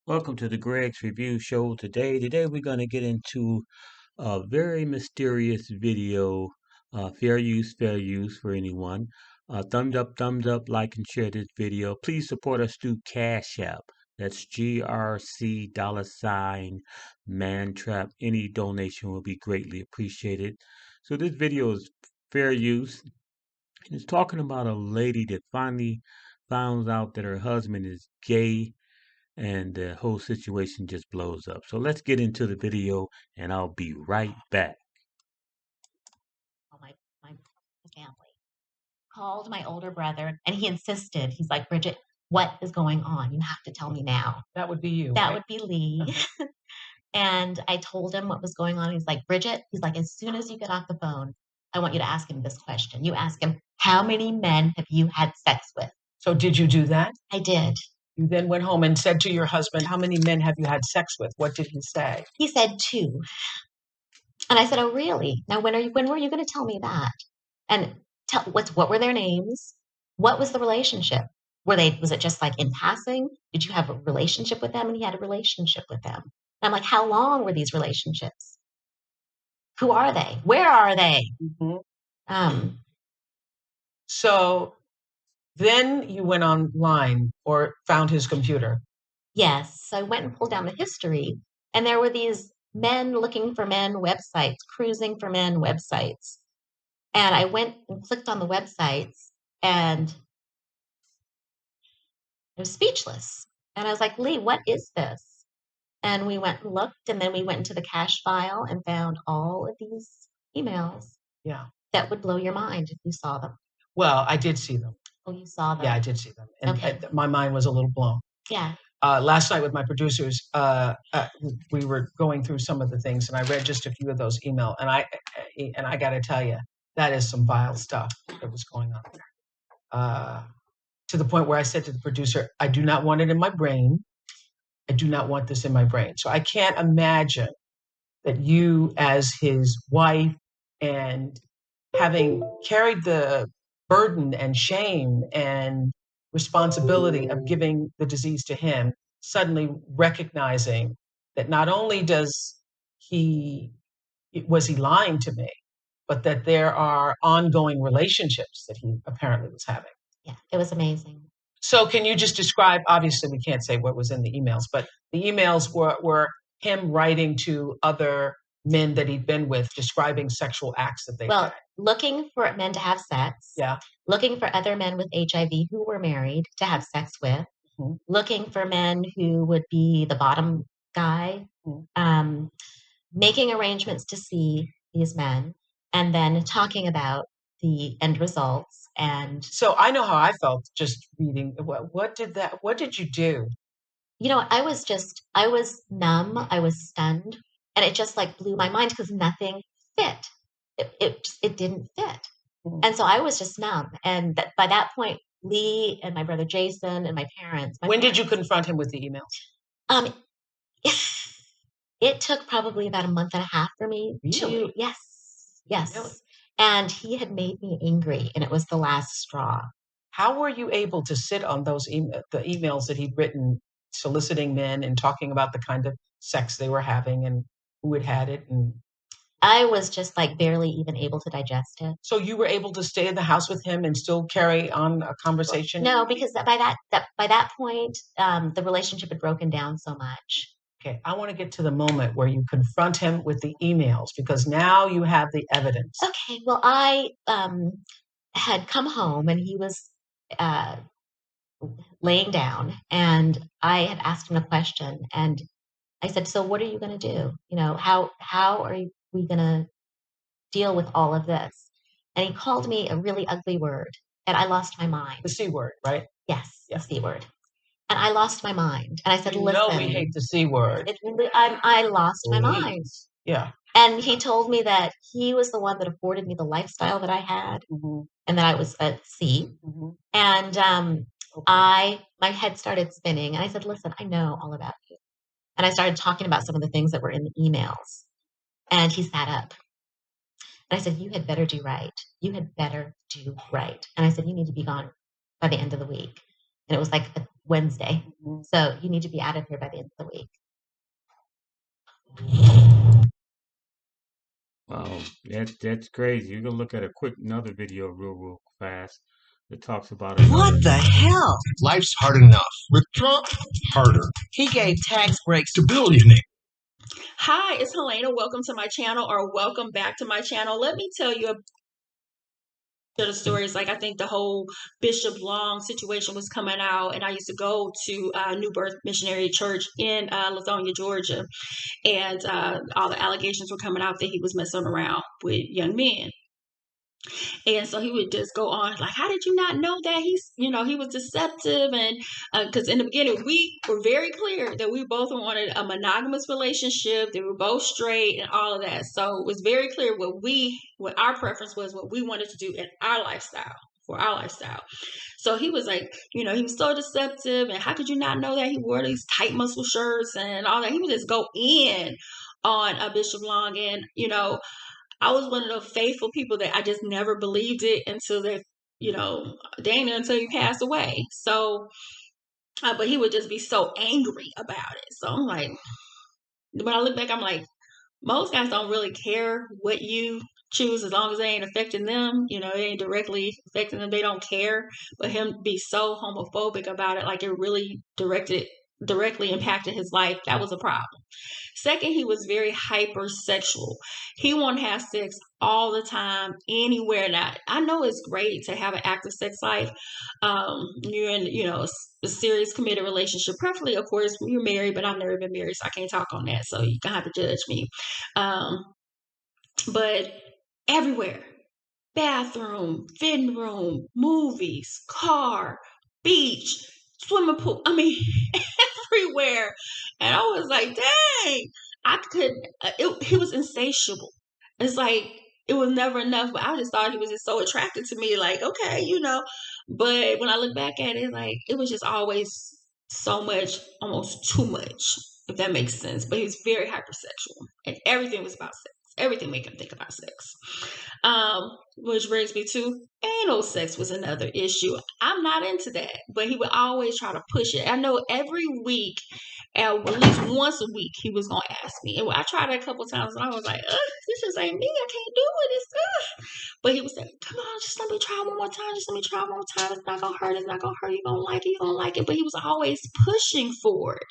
Welcome to the Greg's Review Show today. We're going to get into a very mysterious video. Fair use for anyone. Thumbs up, like and share this video. Please support us through Cash App. That's GRC $ mantrap. Any donation will be greatly appreciated. So this video is fair use. It's talking about a lady that finally finds out that her husband is gay and the whole situation just blows up. So let's get into the video and I'll be right back. My family called my older brother and he insisted. He's like, Bridget, what is going on? You have to tell me now. That would be you. That right? would be Lee. And I told him what was going on. He's like, Bridget, he's like, as soon as you get off the phone, I want you to ask him this question. You ask him, how many men have you had sex with? So did you do that? I did. You then went home and said to your husband, how many men have you had sex with? What did he say? He said 2. And I said, oh, really? Now, when were you going to tell me that? And what were their names? What was the relationship? Was it just like in passing? Did you have a relationship with them? And he had a relationship with them. And I'm like, how long were these relationships? Who are they? Where are they? Mm-hmm. Um, So then you went online or found his computer. yes. So I went and pulled down the history, and there were these men looking for men websites, cruising for men websites. And I went and clicked on the websites, and I was speechless. And I was like, Lee, what is this? And we went and looked, and then we went into the cache file and found all of these emails. Yeah. That would blow your mind if you saw them. Well, I did see them. Oh, you saw them? Yeah, I did see them. And okay. My mind was a little blown. Yeah. Last night with my producers, we were going through some of the things, and I read just a few of those emails. And I got to tell you, that is some vile stuff that was going on there. To the point where I said to the producer, I do not want it in my brain. I do not want this in my brain. So I can't imagine that you, as his wife, and having carried the burden and shame and responsibility of giving the disease to him, suddenly recognizing that not only was he lying to me, but that there are ongoing relationships that he apparently was having. Yeah, it was amazing. So can you just describe, obviously we can't say what was in the emails, but the emails were him writing to other men that he'd been with, describing sexual acts that they had. Looking for men to have sex. Yeah. Looking for other men with HIV who were married to have sex with. Mhm. Looking for men who would be the bottom guy. Mhm. Making arrangements to see these men, and then talking about the end results. And So I know how I felt just reading. What did you do? you know, I was numb, I was stunned, and it just like blew my mind because nothing fit. It didn't fit. Mhm. And so I was just numb. And by that point, Lee and my brother Jason and my parents. When did you confront him with the emails? Um, it took probably about a month and a half for me to, Really? yes. Really? And he had made me angry, and it was the last straw. How were you able to sit on those the emails that he'd written, soliciting men and talking about the kind of sex they were having and who had had it? And I was just like barely even able to digest it. so you were able to stay in the house with him and still carry on a conversation? No, because by that point, the relationship had broken down so much. Okay, I want to get to the moment where you confront him with the emails, because now you have the evidence. Okay, well, I had come home and he was uh, laying down, and I had asked him a question, and I said, "So what are you going to do? You know, how are we going to deal with all of this?" And he called me a really ugly word, and I lost my mind. The C word, right? Yes, Yeah. the C word. And I lost my mind. And I said, You "Listen, know we hate the C word. I lost my mind." Please. Yeah. And he told me that he was the one that afforded me the lifestyle that I had, Mhm. and that I was at C. Mhm. And Okay. my head started spinning, and I said, "Listen, I know all about you." And I started talking about some of the things that were in the emails. And he sat up. And I said, "You had better do right. You had better do right." And I said, "You need to be gone by the end of the week." And it was like a Wednesday. So you need to be out of here by the end of the week. Wow, that's crazy. You're gonna look at another video real fast that talks about What the hell? Life's hard enough. With Trump, harder. He gave tax breaks To billionaires. Hi, it's Helena. Welcome to my channel, or welcome back to my channel. Let me tell you a bit of stories. Like, I think the whole Bishop Long situation was coming out, and I used to go to New Birth Missionary Church in Lithonia, Georgia, and all the allegations were coming out that he was messing around with young men. And so he would just go on like, how did you not know that he was deceptive? And because in the beginning we were very clear that we both wanted a monogamous relationship, that we were both straight and all of that. So it was very clear what our preference was, what we wanted to do in our lifestyle, for our lifestyle. So he was like, he was so deceptive, and how could you not know that he wore these tight muscle shirts and all that? He would just go in on Bishop Long, and I was one of the faithful people that I just never believed it until dang it, until he passed away. So, but he would just be so angry about it. So I'm like, when I look back, I'm like, most guys don't really care what you choose as long as they ain't affecting them. It ain't directly affecting them. They don't care. But him be so homophobic about it, like it really directly impacted his life, that was a problem. Second, he was very hypersexual. He wanted to have sex all the time, anywhere. Now, I know it's great to have an active sex life. You're in, a serious committed relationship. Preferably, of course, you're married, but I've never been married, so I can't talk on that. So you're gonna have to judge me. But everywhere, bathroom, fitting room, movies, car, beach, swimming pool. I mean, everywhere. And I was like, dang, I could, he was insatiable. It's like, it was never enough, but I just thought he was just so attracted to me. Like, okay, but when I look back at it, like, it was just always so much, almost too much, if that makes sense. But he was very hypersexual, and everything was about sex. Everything made him think about sex. Which brings me to anal sex was another issue. I'm not into that, but he would always try to push it. I know every week, at least once a week, he was gonna ask me, and I tried it a couple times, and I was like, "This just ain't me. I can't do it. It's But he was saying, "Come on, just let me try one more time. Just let me try one more time. It's not gonna hurt. It's not gonna hurt. You're gonna like it. You're gonna like it." But he was always pushing for it.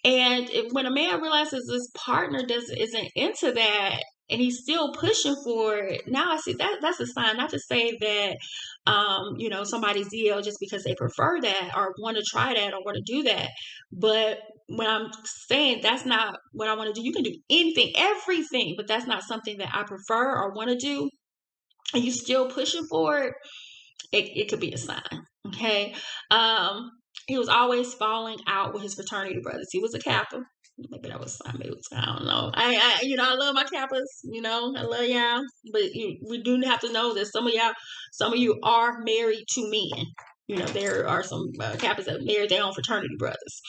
And when a man realizes his partner isn't into that, and he's still pushing for it, now I see that's a sign. Not to say that somebody's DL just because they prefer that or want to try that or want to do that. But when I'm saying that's not what I want to do, you can do anything, everything, but that's not something that I prefer or want to do, and you still pushing for it, it could be a sign. Okay. He was always falling out with his fraternity brothers. He was a Kappa. Maybe that was sign. Maybe it was, I don't know. I love my Kappas. I love y'all. But we do have to know that some of you are married to men. There are some Kappas that married their own fraternity brothers.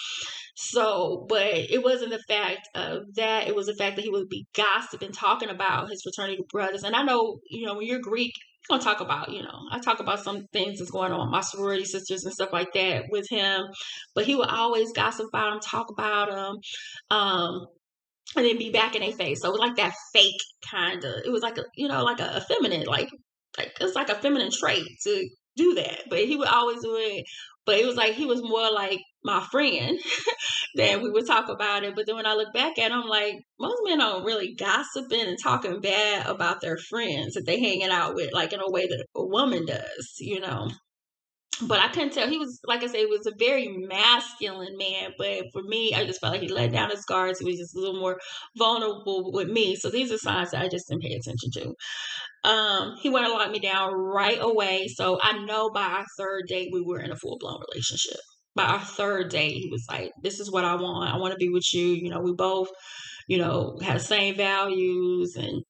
So, but it wasn't the fact of that. It was the fact that he would be gossiping, talking about his fraternity brothers. And I know, when you're Greek, you're going to talk about, I talk about some things that's going on with my sorority sisters and stuff like that with him. But he would always gossip about them, talk about them, and then be back in their face. So it was like that fake kind of, it was like like a feminine, like it's like a feminine trait to do that. But he would always do it. But it was like he was more like my friend than we would talk about it. But then when I look back at him, like, most men don't really gossiping and talking bad about their friends that they hanging out with, like in a way that a woman does. But I couldn't tell. He was, like I said, he was a very masculine man. But for me, I just felt like he let down his guards. He was just a little more vulnerable with me. So these are signs that I just didn't pay attention to. He wanted to lock me down right away. So I know by our third date, we were in a full-blown relationship. By our third date, he was like, "This is what I want. I want to be with you." We both, had the same values and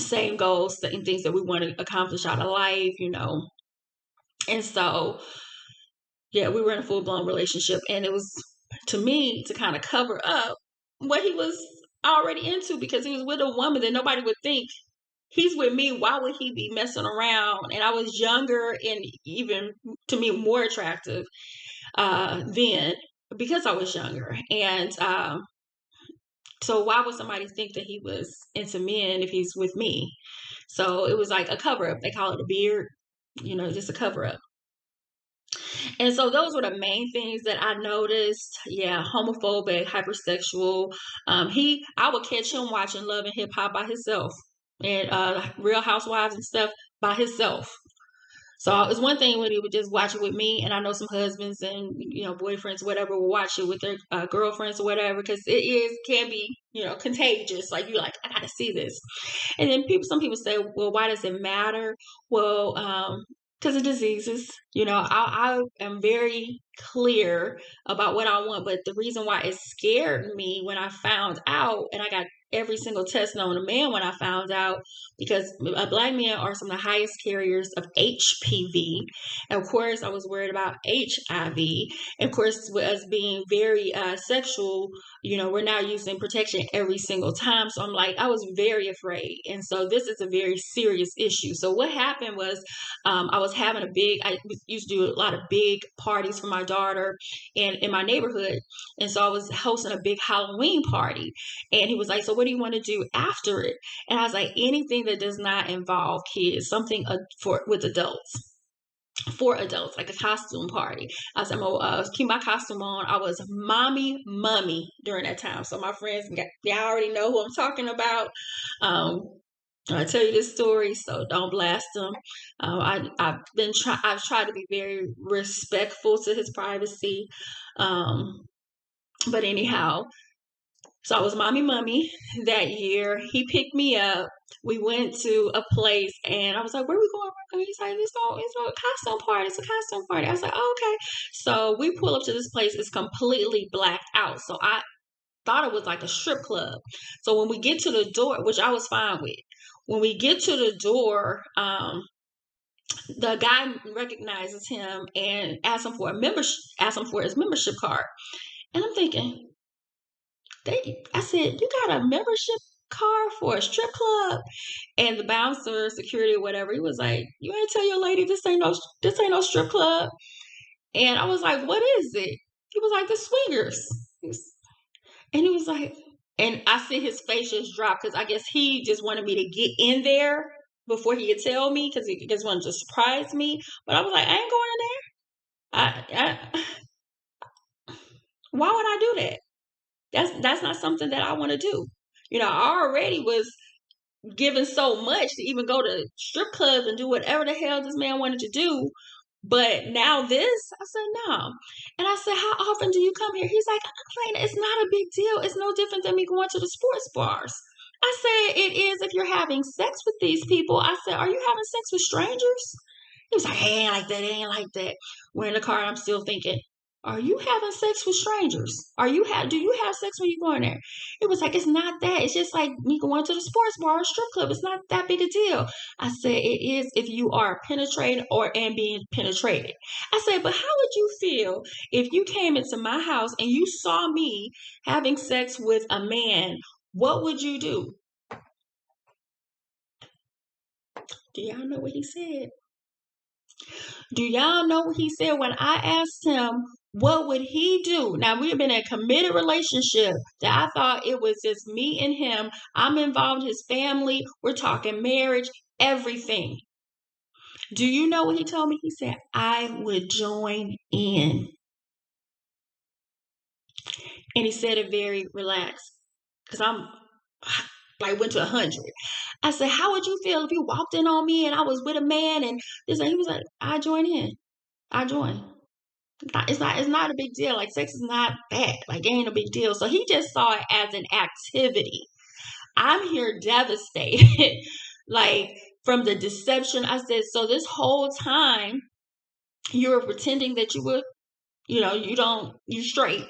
same goals and things that we want to accomplish out of life, And so, yeah, we were in a full-blown relationship. And it was, to me, to kind of cover up what he was already into, because he was with a woman that nobody would think, he's with me, why would he be messing around? And I was younger and even, to me, more attractive. then because I was younger. And so why would somebody think that he was into men if he's with me? So it was like a cover up. They call it a beard, just a cover up. And so those were the main things that I noticed. Yeah, homophobic, hypersexual. I would catch him watching Love and Hip Hop by himself, and Real Housewives and stuff by himself. So it's one thing when he would just watch it with me, and I know some husbands and boyfriends, whatever, will watch it with their girlfriends or whatever, because can be contagious. Like you're like, I gotta see this, and then some people say, well, why does it matter? Well, because of diseases. I am very clear about what I want, but the reason why it scared me when I found out, and I got every single test known to man when I found out, because black men are some of the highest carriers of HPV. And of course, I was worried about HIV. And of course, with us being very sexual, we're now using protection every single time. So I'm like, I was very afraid. And so this is a very serious issue. So what happened was, I was having I used to do a lot of big parties for my daughter in my neighborhood. And so I was hosting a big Halloween party. And he was like, so what do you want to do after it? And I was like, anything that does not involve kids, something with adults. For adults, like a costume party. I said, I'm gonna keep my costume on. I was mommy mummy during that time. So my friends, y'all already know who I'm talking about. I tell you this story, so don't blast him. I've tried to be very respectful to his privacy. But anyhow, so I was mommy mummy that year. He picked me up. We went to a place, and I was like, "Where we going?" He's like, "It's a costume party. It's a costume party." I was like, oh, "Okay." So we pull up to this place. It's completely blacked out. So I thought it was like a strip club. So when we get to the door, which I was fine with, when we get to the door, the guy recognizes him and asks him for his membership card. And I'm thinking, I said, "You got a membership card for a strip club?" And the bouncer, security, whatever, he was like, "You ain't tell your lady this ain't no strip club." And I was like, "What is it?" He was like, "The swingers." And he was like, and I see his face just drop, because I guess he just wanted me to get in there before he could tell me, because he just wanted to surprise me. But I was like, I ain't going in there. Why would I do that? That's not something that I want to do. I already was given so much to even go to strip clubs and do whatever the hell this man wanted to do. But now this, I said, no. And I said, how often do you come here? He's like, I'm playing. It's not a big deal. It's no different than me going to the sports bars. I said, it is if you're having sex with these people. I said, are you having sex with strangers? He was like, it ain't like that. It ain't like that. We're in the car, and I'm still thinking, are you having sex with strangers? Do you have sex when you go in there? It was like, it's not that. It's just like me going to the sports bar or strip club. It's not that big a deal. I said, it is if you are penetrated and being penetrated. I said, but how would you feel if you came into my house and you saw me having sex with a man? What would you do? Do y'all know what he said? Do y'all know what he said when I asked him what would he do? Now we have been in a committed relationship that I thought it was just me and him. I'm involved in his family. We're talking marriage, everything. Do you know what he told me? He said, I would join in. And he said it very relaxed, because I'm like went to 100. I said, how would you feel if you walked in on me and I was with a man and this? And he was like, I join in. I join. It's not a big deal. Like, sex is not that. Like, it ain't a big deal. So he just saw it as an activity. I'm here devastated. Like, from the deception. I said, so this whole time you were pretending that you were, you're straight.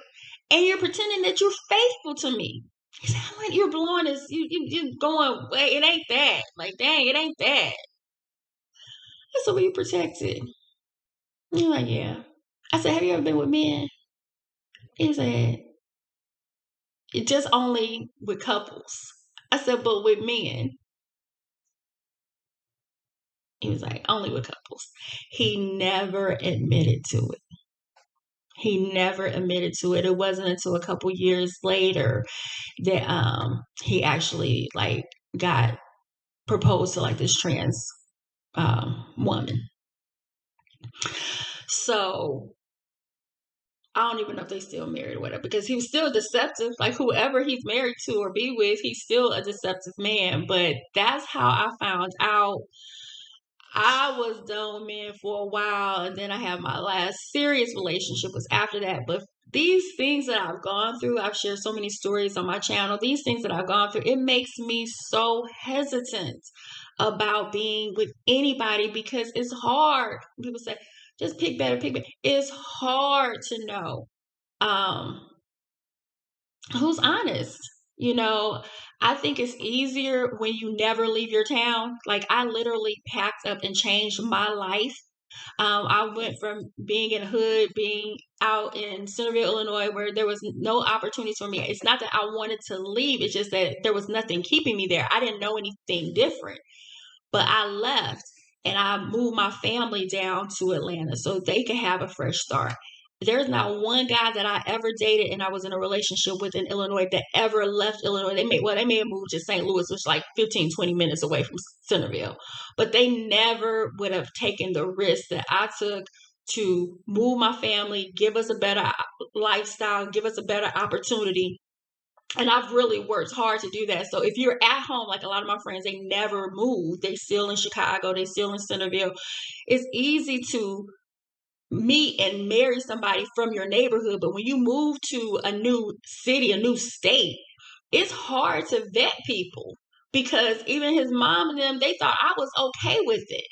And you're pretending that you're faithful to me. He said, you're blowing this, you going, wait, it ain't that. Like, dang, it ain't that. I said, well, you protected. He's like, yeah. I said, have you ever been with men? He said, it just only with couples. I said, but with men. He was like, only with couples. He never admitted to it. He never admitted to it. It wasn't until a couple years later that he actually like got proposed to like this trans woman. So I don't even know if they still married or whatever, because he was still deceptive. Like whoever he's married to or be with, he's still a deceptive man. But that's how I found out. I was done with men for a while, and then I had my last serious relationship was after that. But these things that I've gone through, I've shared so many stories on my channel. These things that I've gone through, it makes me so hesitant about being with anybody because it's hard. People say, just pick better, pick better. It's hard to know who's honest. You know, I think it's easier when you never leave your town. Like I literally packed up and changed my life. I went from being in the hood, being out in Centerville, Illinois, where there was no opportunities for me. It's not that I wanted to leave. It's just that there was nothing keeping me there. I didn't know anything different. But I left and I moved my family down to Atlanta so they could have a fresh start. There's not one guy that I ever dated and I was in a relationship with in Illinois that ever left Illinois. They may have moved to St. Louis, which is like 15, 20 minutes away from Centerville. But they never would have taken the risk that I took to move my family, give us a better lifestyle, give us a better opportunity. And I've really worked hard to do that. So if you're at home, like a lot of my friends, they never moved. They still in Chicago. They still in Centerville. It's easy to meet and marry somebody from your neighborhood. But when you move to a new city, a new state, it's hard to vet people because even his mom and them, they thought I was okay with it.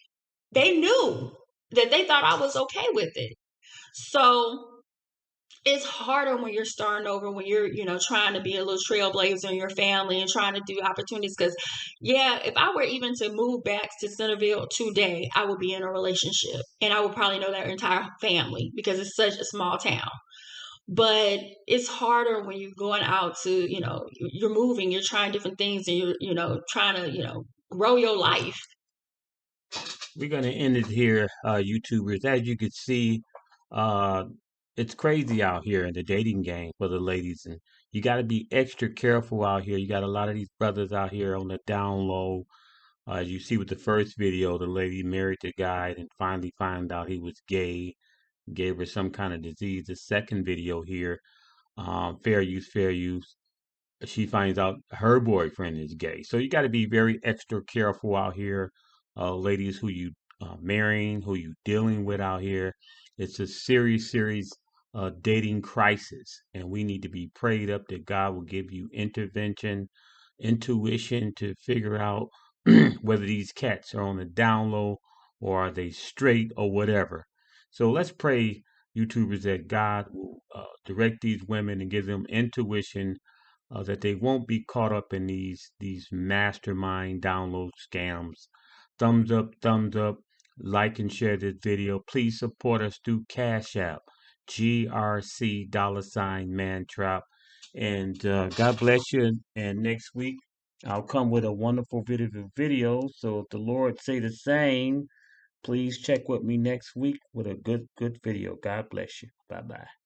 They knew that they thought I was okay with it. So it's harder when you're starting over, when you're, trying to be a little trailblazer in your family and trying to do opportunities. Because, yeah, if I were even to move back to Centerville today, I would be in a relationship and I would probably know their entire family because it's such a small town. But it's harder when you're going out to, you're moving, you're trying different things and you're, trying to, grow your life. We're gonna end it here, YouTubers. As you can see, uh, it's crazy out here in the dating game for the ladies, and you got to be extra careful out here. You got a lot of these brothers out here on the down low. As you see with the first video, the lady married the guy and finally found out he was gay, gave her some kind of disease. The second video here, fair use, fair use, she finds out her boyfriend is gay. So you got to be very extra careful out here, ladies, who you marrying, who you dealing with out here. It's a serious, serious dating crisis, and we need to be prayed up that God will give you intervention, intuition to figure out whether these cats are on the down low or are they straight or whatever. So let's pray, YouTubers, that God will direct these women and give them intuition, that they won't be caught up in these mastermind download scams. Thumbs up, like and share this video. Please support us through Cash App, GRC $mantrap. And God bless you. And next week I'll come with a wonderful video. So if the Lord say the same, please check with me next week with a good video. God bless you. Bye bye.